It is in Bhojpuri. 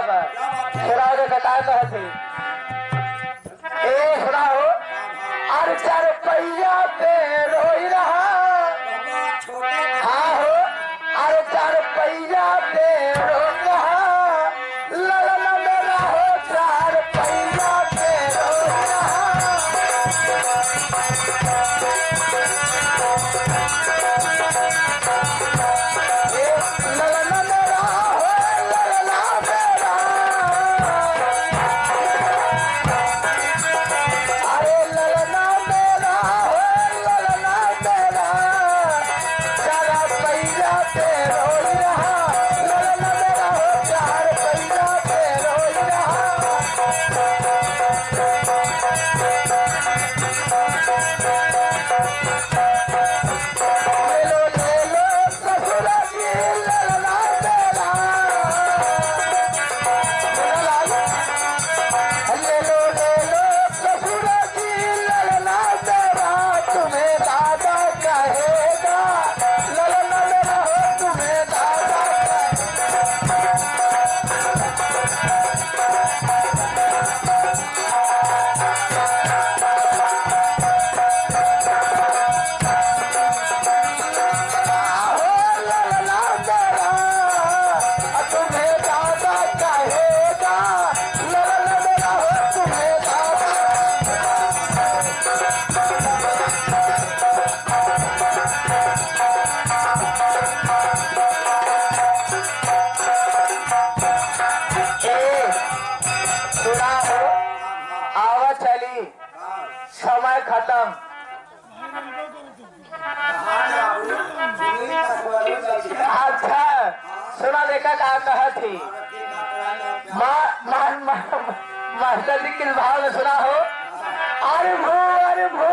बा सुनाओ दे कटा कहते ए सुनाओ अरे चार पहिया पे रोई रहा हाँ हो अरे चार पहिया पे रो रहा ललन मेरा हो चार पहिया पे रो रहा समय खत्म अच्छा सुना देखा क्या कहा थी मास्टर जी किस भाव में सुना हो अरे भू